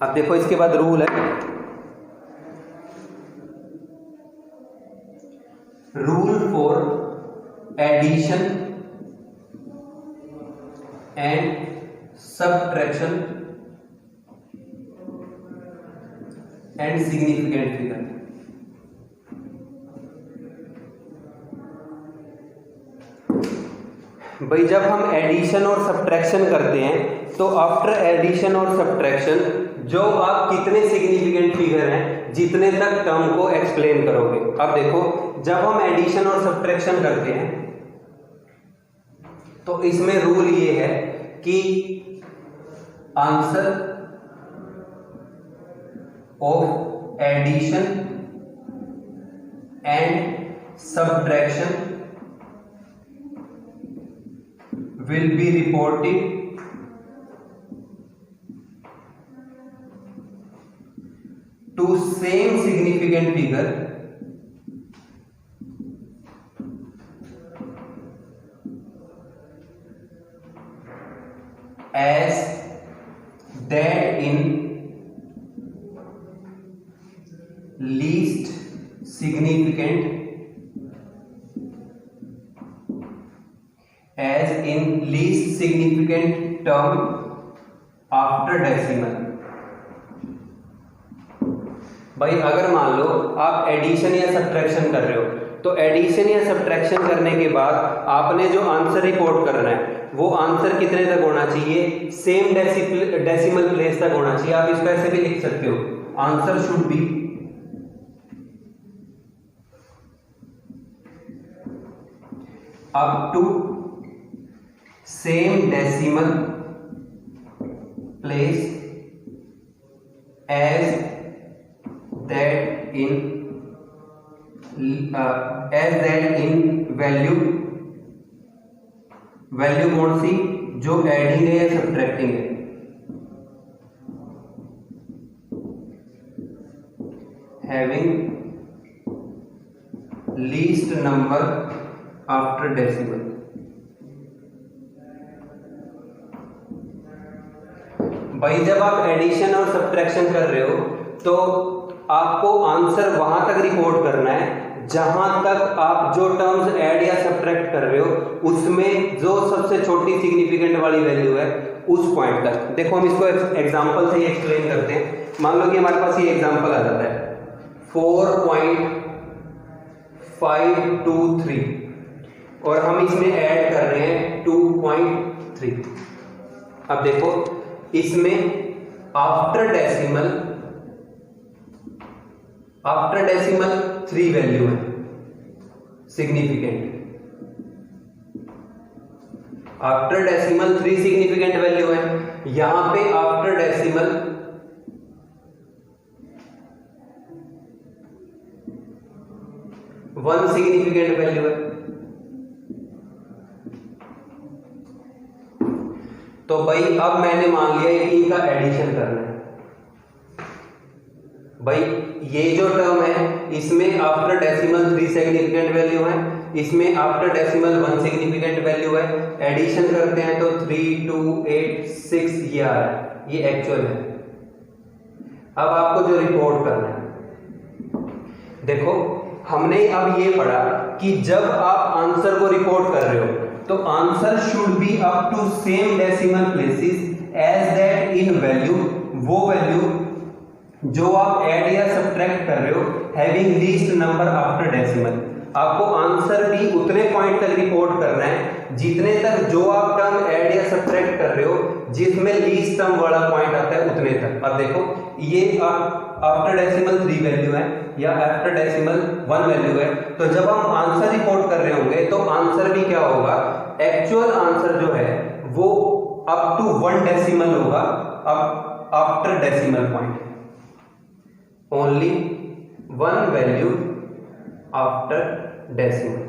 अब देखो इसके बाद रूल है, rule for addition and subtraction and significant figure. भाई जब हम एडिशन और सब्ट्रैक्शन करते हैं तो आफ्टर एडिशन और सब्ट्रैक्शन जो आप कितने सिग्निफिकेंट फिगर हैं जितने तक टर्म को एक्सप्लेन करोगे। अब देखो जब हम एडिशन और सब्ट्रैक्शन करते हैं तो इसमें रूल ये है कि answer of addition and subtraction will be reported to same significant figure as that in least significant as in least significant term after decimal। भाई अगर मान लो आप एडिशन या सब्ट्रैक्शन कर रहे हो तो एडिशन या सब्ट्रैक्शन करने के बाद आपने जो आंसर रिपोर्ट करना है वो आंसर कितने तक होना चाहिए, सेम डेसिमल प्लेस तक होना चाहिए। आप इसको ऐसे भी लिख सकते हो, answer should be up to same decimal place as that in value कौन सी, जो एडिंग है या सब्ट्रैक्टिंग है। Having least number after decimal. भाई जब आप एडिशन और सब्ट्रैक्शन कर रहे हो तो आपको आंसर वहां तक रिपोर्ट करना है जहां तक आप जो टर्म्स ऐड या सब्ट्रैक्ट कर रहे हो उसमें जो सबसे छोटी सिग्निफिकेंट वाली वैल्यू है उस पॉइंट तक। देखो हम इसको एग्जांपल से ही एक्सप्लेन करते हैं। मान लो कि हमारे पास ये एग्जांपल आ जाता है 4.523 और हम इसमें ऐड कर रहे हैं 2.3। अब देखो इसमें आफ्टर डेसिमल 3 वैल्यू है significant. After decimal 3 significant value है। यहां पे आफ्टर डेसिमल 1 सिग्निफिकेंट वैल्यू है। तो भाई अब मैंने मान लिया कि इनका एडिशन करना है। भाई ये जो टर्म है इसमें आफ्टर डेसिमल 3 सिग्निफिकेंट वैल्यू है, इसमें आफ्टर डेसिमल 1 सिग्निफिकेंट वैल्यू है। एडिशन करते हैं तो 3, 2, 8, 6 ये आ रहा है, ये एक्चुअल है। अब आपको जो रिपोर्ट करना है, देखो हमने अब ये पढ़ा कि जब आप आंसर को रिपोर्ट कर रहे हो तो answer should be up to same decimal places as that in value, वो वैल्यू जो आप ऐड या सब्ट्रैक्ट कर रहे हो having least number after decimal. आपको आंसर भी उतने पॉइंट तक रिपोर्ट करना है जितने तक जो आप टर्म ऐड या सब्ट्रैक्ट कर रहे हो जिसमें लीस्ट टर्म वाला पॉइंट आता है उतने तक। अब देखो ये आफ्टर डेसिमल 3 वैल्यू है या आफ्टर डेसिमल 1 वैल्यू है, तो जब हम आंसर रिपोर्ट कर रहे होंगे तो आंसर भी क्या होगा, एक्चुअल आंसर जो है वो अप टू 1 डेसिमल होगा after decimal point. Only 1 value after decimal.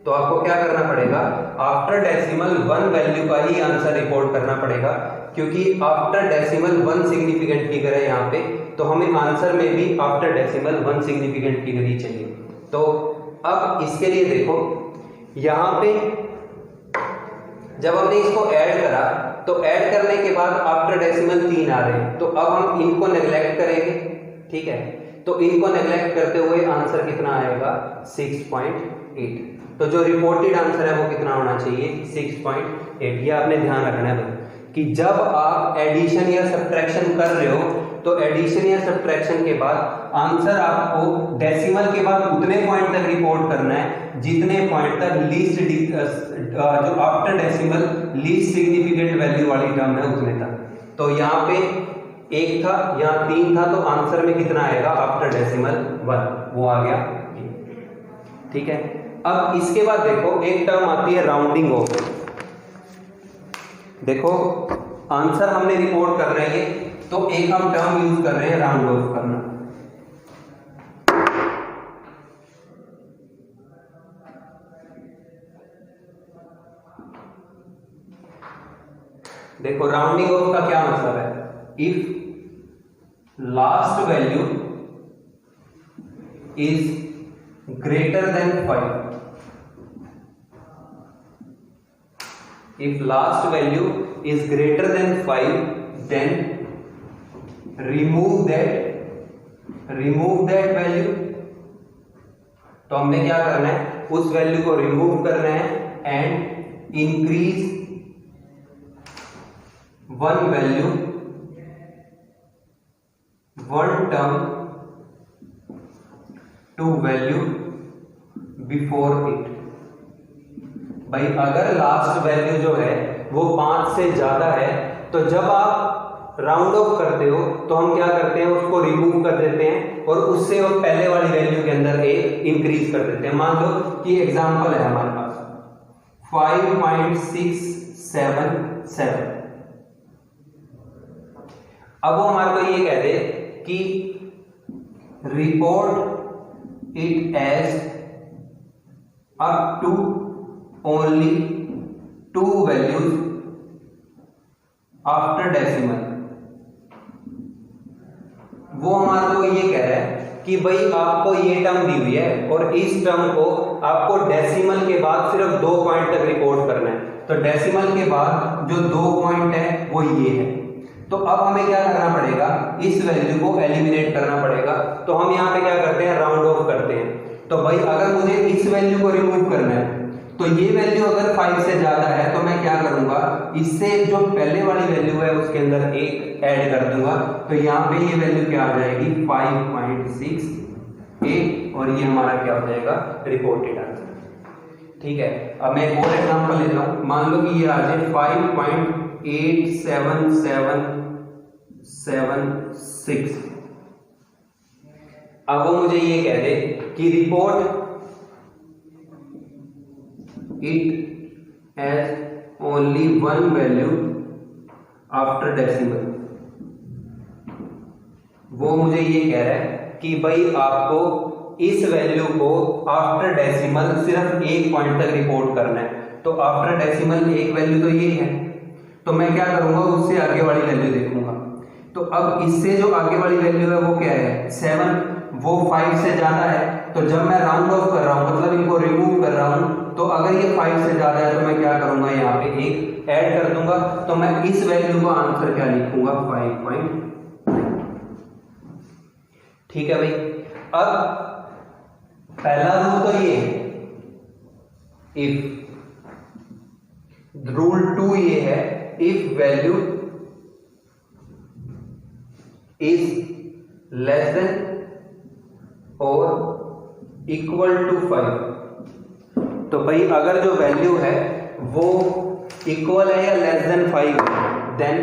तो आपको क्या करना पड़ेगा, आफ्टर डेसिमल 1 वैल्यू का ही आंसर रिपोर्ट करना पड़ेगा, क्योंकि आफ्टर डेसिमल 1 सिग्निफिकेंट फिगर है यहाँ पे, तो हमें आंसर में भी आफ्टर डेसिमल 1 सिग्निफिकेंट फिगर ही चाहिए। तो अब इसके लिए देखो यहाँ पे जब हमने इसको ऐड करा तो ऐड करने के बाद आफ्टर डेसिमल 3 आ रहे हैं, तो अब हम इनको नेग्लेक्ट करेंगे, ठीक है। तो इनको नेग्लेक्ट करते हुए आंसर कितना आएगा 6.8। तो जो रिपोर्टेड आंसर है वो कितना होना चाहिए 6.8। ये आपने ध्यान रखना है भाई कि जब आप एडिशन या सब्ट्रैक्शन कर रहे हो तो एडिशन या सब्ट्रैक्शन के बाद आंसर आपको डेसिमल के बाद उतने पॉइंट तक रिपोर्ट करना है जितने पॉइंट तक लीस्ट जो after decimal least significant value वाली टर्म है उतने तक। तो यहाँ पे 1 था, यहाँ 3 था, तो आंसर में कितना आएगा आफ्टर डेसिमल 1, वो आ गया, ठीक है। अब इसके बाद देखो एक टर्म आती है राउंडिंग ऑफ। देखो आंसर हमने रिपोर्ट कर रहे हैं तो एक हम टर्म यूज कर रहे हैं राउंड ऑफ करना। देखो राउंडिंग ऑफ का क्या मतलब है, if last value is greater than 5, if last value is greater than 5 then remove that value। तो हमने क्या करना है उस वैल्यू को रिमूव करना है and increase one value one term to value before it. भाई अगर लास्ट वैल्यू जो है वो 5 से ज्यादा है तो जब आप राउंड ऑफ करते हो तो हम क्या करते हैं उसको रिमूव कर देते हैं और उससे वो पहले वाली वैल्यू के अंदर एक इंक्रीज कर देते हैं। मान लो कि एग्जांपल है हमारे पास 5.677। अब वो हमारे को ये कह दे कि report it as up to only 2 values after decimal। वो हमारे को ये कह रहा है कि भाई आपको ये टर्म दी हुई है और इस टर्म को आपको डेसिमल के बाद सिर्फ 2 पॉइंट तक रिपोर्ट करना है। तो डेसिमल के बाद जो 2 पॉइंट है वो ये है। तो अब हमें क्या करना पड़ेगा इस वैल्यू को एलिमिनेट करना पड़ेगा। तो हम यहाँ पे क्या करते हैं राउंड ऑफ करते हैं। तो भाई अगर मुझे इस वैल्यू को रिमूव करना है तो ये वैल्यू अगर 5 से ज्यादा है तो मैं क्या करूंगा इससे जो पहले वाली वैल्यू है उसके अंदर एक ऐड कर दूंगा। तो यहाँ पे ये वैल्यू क्या आ जाएगी 5.68 और ये हमारा क्या हो जाएगा रिपोर्टेड आंसर, ठीक है। अब मैं एक और एग्जांपल लेता हूं, मान लो कि ये आ जाए 5.87776। अब वो मुझे ये कह दे कि report it as only one value after decimal। वो मुझे ये कह रहा है कि भाई आपको इस वैल्यू को आफ्टर डेसिमल सिर्फ 1 पॉइंट तक रिपोर्ट करना है। तो आफ्टर डेसिमल एक वैल्यू तो ये है, तो मैं क्या करूंगा उससे आगे वाली वैल्यू देखूंगा। तो अब इससे जो आगे वाली वैल्यू है वो क्या है 7, वो 5 से ज्यादा है। तो जब मैं राउंड ऑफ कर रहा हूं मतलब इनको रिमूव कर रहा हूं तो अगर ये 5 से ज्यादा है तो मैं क्या करूंगा यहाँ पे एक ऐड कर दूंगा। तो मैं इस वैल्यू का आंसर क्या लिखूंगा 5. ठीक है भाई। अब पहला रूल तो ये है, इफ रूल 2 ये है if value is less than और इक्वल टू 5। तो भाई अगर जो वैल्यू है वो इक्वल है या less than 5 then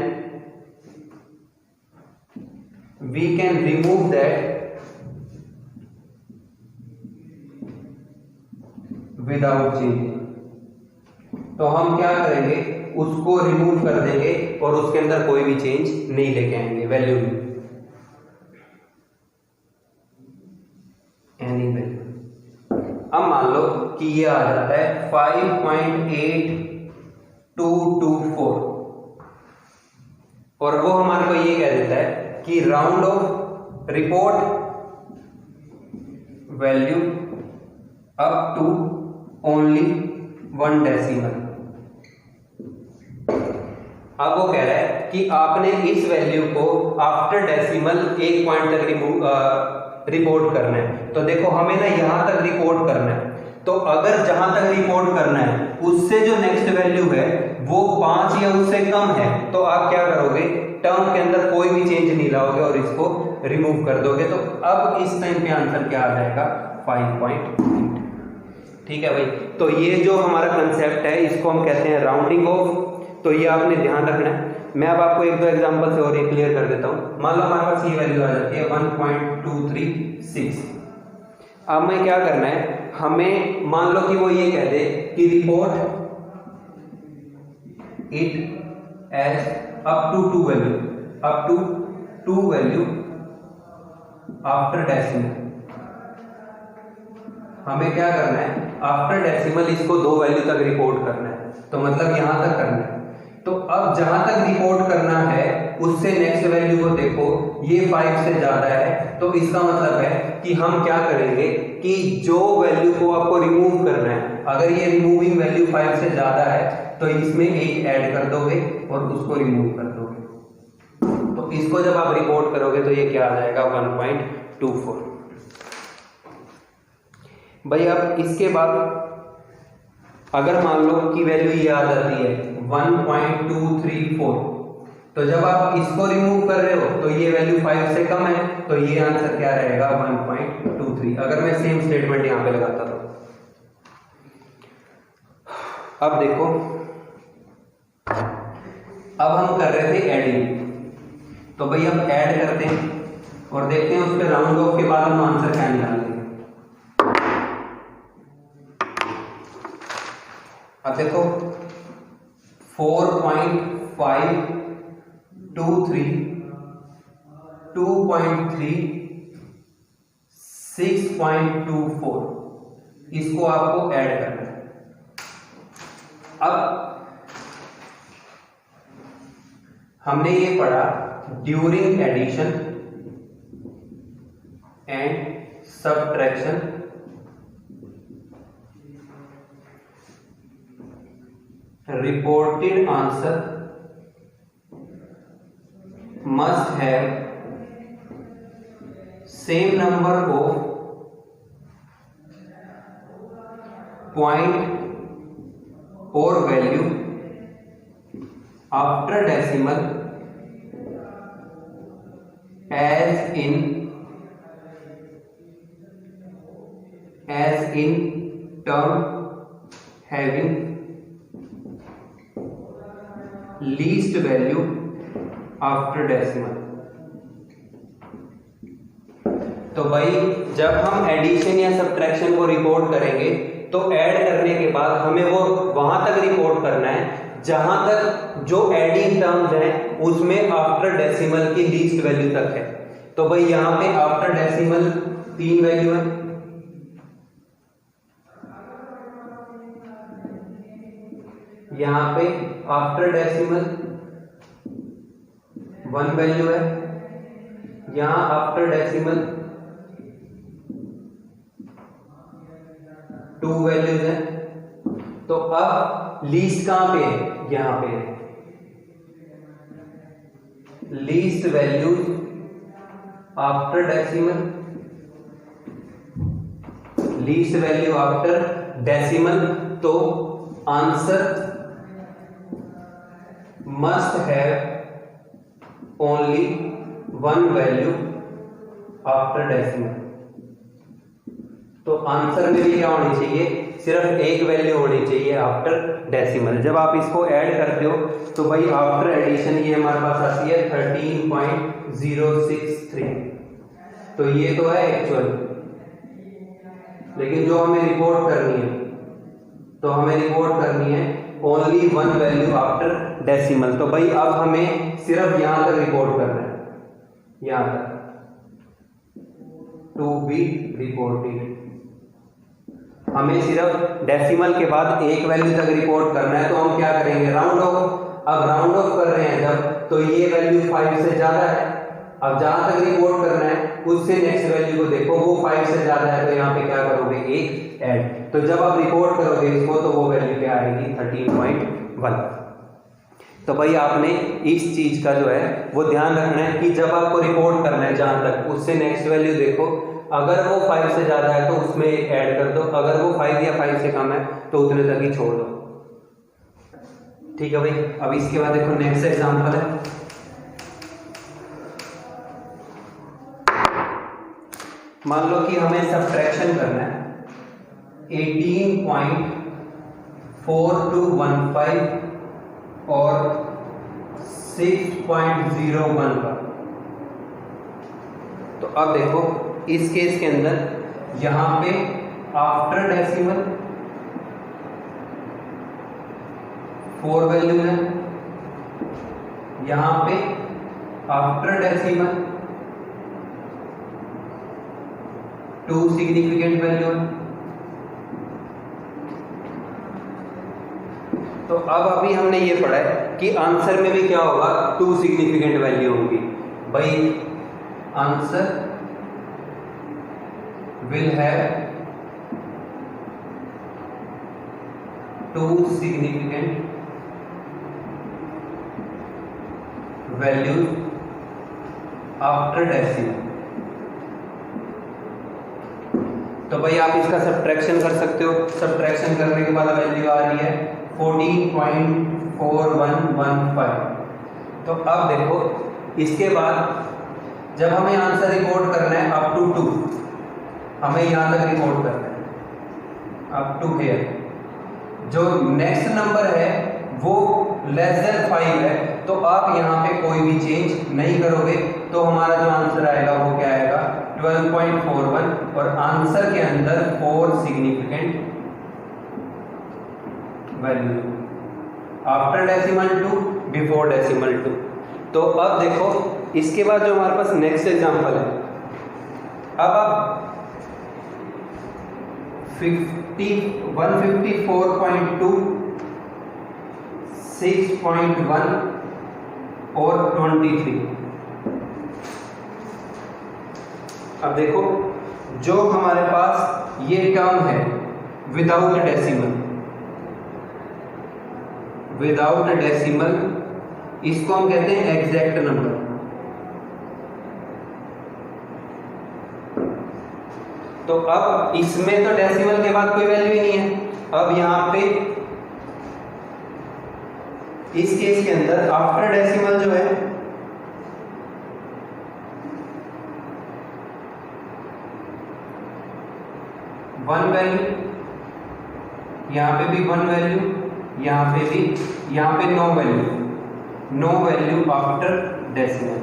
we can remove that without change. तो हम क्या करेंगे उसको रिमूव कर देंगे और उसके अंदर कोई भी चेंज नहीं लेके आएंगे वैल्यू में, एनी वैल्यू। अब मान लो कि ये आ जाता है 5.8224 और वो हमारे को ये कह देता है कि round off report value up to only 1 decimal. अब वो कह रहा है कि आपने इस वैल्यू को आफ्टर डेसिमल 1 पॉइंट तक रिपोर्ट करना है। तो देखो हमें ना यहां तक रिपोर्ट करना है, तो अगर जहां तक रिपोर्ट करना है उससे जो नेक्स्ट वैल्यू है वो 5 या उससे कम है, तो आप क्या करोगे, टर्म के अंदर कोई भी चेंज नहीं लाओगे और इसको रिमूव कर दोगे। तो अब इस टाइम पे आंसर क्या आ जाएगा, 5.8। ठीक है भाई, तो ये जो हमारा कंसेप्ट है इसको हम कहते हैं राउंडिंग ऑफ। तो ये आपने ध्यान रखना है। मैं अब आपको एक दो एग्जांपल से और ये क्लियर कर देता हूं। मान लो हमारे पास ये वैल्यू आ जाती है 1.236। अब मैं क्या करना है, हमें मान लो कि वो ये कह दे कि report it as up to 2 value, up to 2 value after decimal. हमें क्या करना है, आफ्टर डेसिमल इसको 2 वैल्यू तक रिपोर्ट करना है, तो मतलब यहां तक करना है। तो अब जहां तक रिपोर्ट करना है उससे नेक्स्ट वैल्यू को देखो, ये 5 से ज्यादा है, तो इसका मतलब है कि हम क्या करेंगे कि जो वैल्यू को आपको रिमूव करना है, अगर ये रिमूविंग वैल्यू 5 से ज्यादा है तो इसमें एक ऐड कर दोगे और उसको रिमूव कर दोगे। तो इसको जब आप रिपोर्ट करोगे तो ये क्या आ जाएगा, 1.24। भाई अब इसके बाद अगर मान लो कि वैल्यू ये आ जाती है 1.234, तो जब आप इसको रिमूव कर रहे हो तो ये वैल्यू 5 से कम है, तो ये आंसर क्या रहेगा, 1.23। अगर मैं सेम स्टेटमेंट यहां पे लगाता तो अब देखो, अब हम कर रहे थे एडिंग, तो भाई अब ऐड करते हैं और देखते हैं उस पर राउंड ऑफ के बाद हम आंसर क्या निकालेंगे। अब देखो 4.523, 2.3, 6.24, इसको आपको ऐड करना है। अब हमने ये पढ़ा during addition and subtraction reported answer must have same number of point or value after decimal as in term having least value after decimal. तो भाई जब हम एडिशन या सब्ट्रैक्शन को रिपोर्ट करेंगे तो ऐड करने के बाद हमें वो वहां तक रिपोर्ट करना है जहां तक जो एडिंग टर्म्स हैं उसमें आफ्टर डेसिमल की लीस्ट वैल्यू तक है। तो भाई यहां पे आफ्टर डेसिमल 3 वैल्यू है, यहां पे आफ्टर डेसिमल 1 वैल्यू है, यहां आफ्टर डेसिमल 2 वैल्यूज है। तो अब लीस्ट कहां पे है, यहां पे है, least value after decimal, least value after decimal. तो answer must have only 1 value after decimal। तो आंसर में भी क्या होनी चाहिए, सिर्फ एक वैल्यू होनी चाहिए आफ्टर डेसिमल। जब आप इसको ऐड करते हो तो भाई आफ्टर एडिशन ये हमारे पास आती है 13.063। तो ये तो है एक्चुअल, लेकिन जो हमें रिपोर्ट करनी है तो हमें रिपोर्ट करनी है ओनली 1 वैल्यू आफ्टर डेसिमल। तो भाई अब हमें सिर्फ यहां तक रिपोर्ट करना है, यहां तक टू बी रिपोर्टेड। हमें सिर्फ डेसिमल के बाद एक वैल्यू तक रिपोर्ट करना है, तो हम क्या करेंगे, राउंड ऑफ। अब राउंड ऑफ कर रहे हैं जब, तो ये वैल्यू 5 से ज्यादा है। अब जहां तक रिपोर्ट करना है उससे नेक्स्ट वैल्यू को देखो, वो 5 से ज्यादा है, तो यहाँ पे क्या करोगे, एक ऐड। तो जब आप रिपोर्ट करोगे इसको तो वो वैल्यू क्या आएगी, 13.1। तो भाई आपने इस चीज का जो है वो ध्यान रखना है कि जब आपको रिपोर्ट करना है जहां तक, उससे नेक्स्ट वैल्यू देखो, अगर वो 5 से ज्यादा है तो उसमें ऐड कर दो, अगर वो 5 या 5 से कम है तो उतने तक ही छोड़ दो। ठीक है भाई। अब इसके बाद देखो नेक्स्ट एग्जांपल है, मान लो कि हमें सब्ट्रैक्शन करना है 18.4215 और 6.01 का। तो अब देखो इस केस के अंदर यहां पे आफ्टर डेसिमल 4 वैल्यू है, यहां पे आफ्टर डेसिमल 2 सिग्निफिकेंट वैल्यू है। तो अब अभी हमने ये पढ़ा है कि आंसर में भी क्या होगा, 2 सिग्निफिकेंट वैल्यू होंगी। भाई answer will have 2 significant values after decimal. तो भाई आप इसका सब्ट्रैक्शन कर सकते हो, सब्ट्रैक्शन करने के बाद वैल्यू आ रही है 14.4115। तो अब देखो इसके बाद जब हमें आंसर रिकॉर्ड करना है अप टू 2, हमें यहां तक रिकॉर्ड करना है अप टू हियर। जो नेक्स्ट नंबर है वो लेस देन 5 है, तो आप यहां पे कोई भी चेंज नहीं करोगे, तो हमारा जो आंसर आएगा वो क्या आएगा 12.41, और आंसर के अंदर 4 significant value after decimal 2, before decimal 2। तो अब देखो इसके बाद जो हमारे पास नेक्स्ट एग्जांपल है, अब आप 154.2, 6.1 और 23। अब देखो जो हमारे पास ये टर्म है विदाउट डेसिमल, विदाउट डेसिमल इसको हम कहते हैं एग्जैक्ट नंबर। तो अब इसमें तो डेसिमल के बाद कोई वैल्यू ही नहीं है। अब यहां पे इस केस के अंदर आफ्टर डेसिमल जो है 1 वैल्यू, यहां पे भी 1 वैल्यू, यहां पे भी, यहां पे no value, no value after decimal.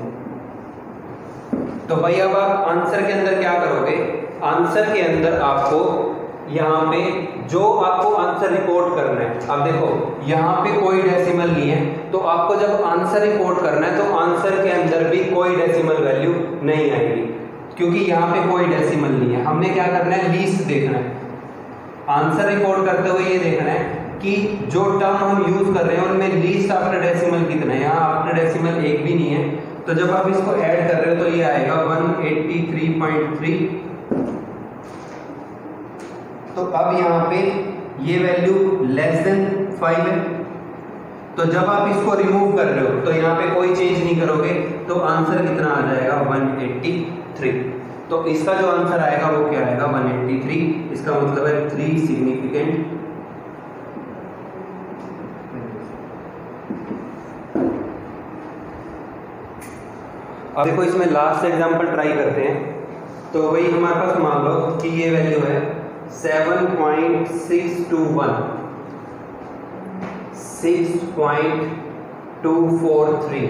तो भाई अब आप आंसर के अंदर क्या करोगे, आंसर के अंदर आपको यहां पे जो आपको आंसर रिपोर्ट करना है, अब देखो यहां पे कोई डेसिमल नहीं है, तो आपको जब आंसर रिपोर्ट करना है तो आंसर के अंदर भी कोई डेसिमल वैल्यू नहीं आएगी, क्योंकि यहां पे कोई डेसिमल नहीं है। हमने क्या करना है, लीस्ट देखना है। आंसर रिपोर्ट करते हुए ये देखना है कि जो टर्म हम यूज कर रहे हैं उनमें लीस्ट आफ्टर डेसिमल कितना है। यहाँ आफ्टर डेसिमल एक भी नहीं है, तो जब आप इसको ऐड कर रहे हो तो ये आएगा 183.3। तो अब यहाँ पे ये वैल्यू लेस देन 5 है, तो जब आप इसको रिमूव कर रहे हो तो यहाँ पे कोई चेंज नहीं करोगे, तो आंसर कितना आ जाएगा 183। तो इसका जो आंसर आएगा वो क्या आएगा 183। इसका मतलब है 3 सिग्निफिकेंट। अब देखो इसमें लास्ट एग्जांपल ट्राई करते हैं। तो वही हमारे पास मान लो कि ये वैल्यू है 7.621, 6.243,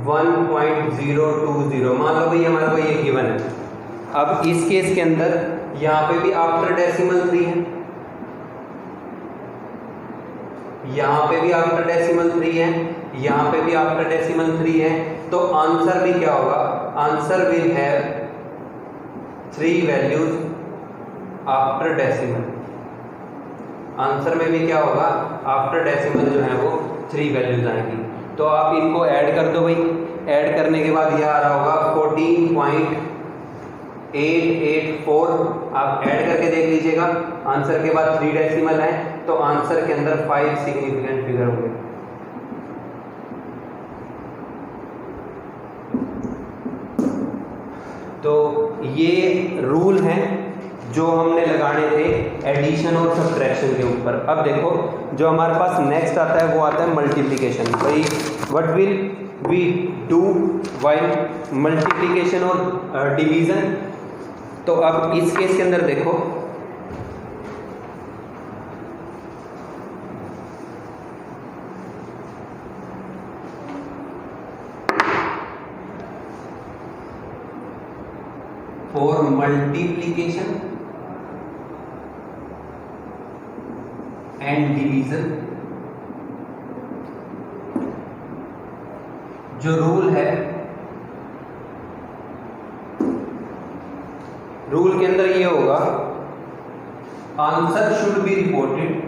1.020। मान लो भाई हमारे को ये गिवन है। अब इस केस के अंदर यहाँ पे भी आफ्टर डेसिमल 3 है, यहाँ पे भी आफ्टर डेसिमल 3 है, यहाँ पे भी आफ्टर डेसिमल 3 है, तो आंसर भी क्या होगा, answer will have 3 values after decimal. Answer में भी क्या होगा, आफ्टर डेसिमल जो है वो 3 वैल्यूज आएंगी। तो आप इनको ऐड कर दो भाई, ऐड करने के बाद यह आ रहा होगा 14.884। आप ऐड करके देख लीजिएगा, आंसर के बाद 3 डेसिमल है, तो आंसर के अंदर 5 सिग्निफिकेंट फिगर होंगे। तो ये रूल हैं जो हमने लगाने थे एडिशन और सब्ट्रैक्शन के ऊपर। अब देखो जो हमारे पास नेक्स्ट आता है वो आता है मल्टीप्लिकेशन। भाई what will we do while multiplication और डिवीजन। तो अब इस केस के अंदर देखो फॉर मल्टीप्लिकेशन एंड डिवीजन जो रूल है, रूल के अंदर ये होगा answer should be reported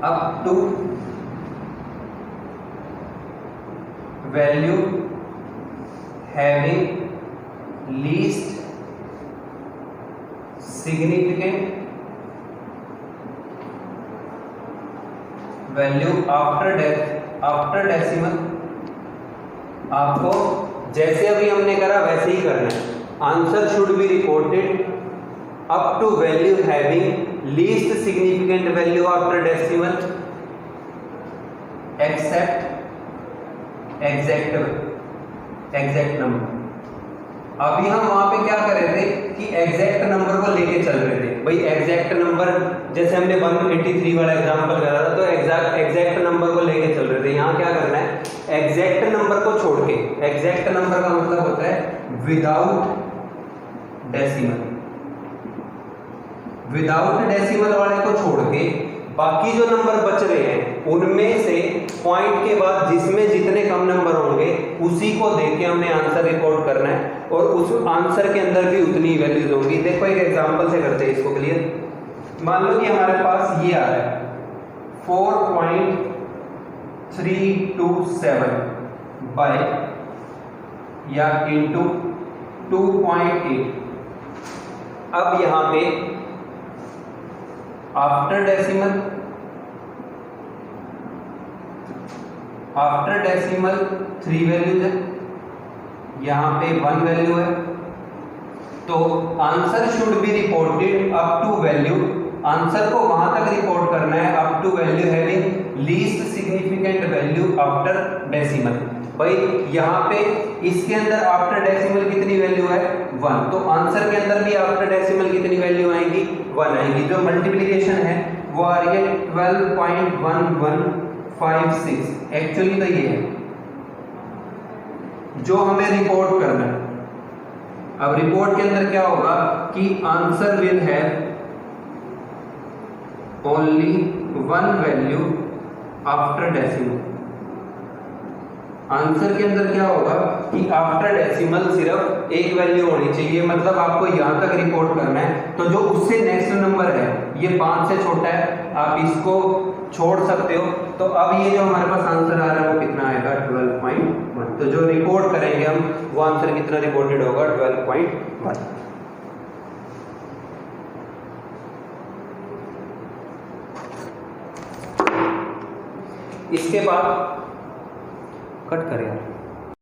up to value having least significant value after decimal. आपको जैसे अभी हमने करा वैसे ही करना है। Answer should be reported up to value having least significant value after decimal except exact number. अभी हम वहां पे क्या कर रहे थे कि एग्जैक्ट नंबर को लेके चल रहे थे। भाई एग्जैक्ट नंबर जैसे हमने 183 वाला एग्जांपल करा था तो एग्जैक्ट नंबर को लेके चल रहे थे। यहाँ क्या करना है, एग्जैक्ट नंबर को छोड़ के, एग्जैक्ट नंबर का मतलब होता है विदाउट डेसिमल। विदाउट डेसिमल वाले को छोड़ के बाकी जो नंबर बच रहे हैं उनमें से पॉइंट के बाद जिसमें जितने कम नंबर होंगे उसी को देख के हमने आंसर रिकॉर्ड करना है और उस आंसर के अंदर भी उतनी वैल्यूज होंगी। देखो एक एग्जांपल से करते हैं इसको क्लियर। मान लो कि हमारे पास ये आ रहा है 4.327 बाय या इंटू 2.8। अब यहां पे आफ्टर डेसिमल 3 वैल्यूज है, यहां पे 1 वैल्यू है। तो answer should be reported up to value, answer को वहां तक रिपोर्ट करना है up to value having least significant value after decimal. भाई यहां पे इसके अंदर आफ्टर डेसिमल कितनी वैल्यू है 1, तो आंसर के अंदर भी आफ्टर डेसिमल कितनी वैल्यू आएगी 1 आएगी। जो मल्टीप्लिकेशन है वो आ रही है 12.1156। एक्चुअली तो ये है जो हमें रिपोर्ट करना है। अब रिपोर्ट के अंदर क्या होगा कि answer will have only 1 value after decimal. Answer के अंदर क्या होगा कि आफ्टर डेसिमल सिर्फ एक वैल्यू होनी चाहिए, मतलब आपको यहां तक रिपोर्ट करना है। तो जो उससे नेक्स्ट नंबर है ये 5 से छोटा है, आप इसको छोड़ सकते हो। तो अब ये जो हमारे पास आंसर आ रहा है वो कितना आएगा 12.1। तो जो रिपोर्ट करेंगे हम वो आंसर कितना रिपोर्टेड होगा 12.1। इसके बाद कट कर यार।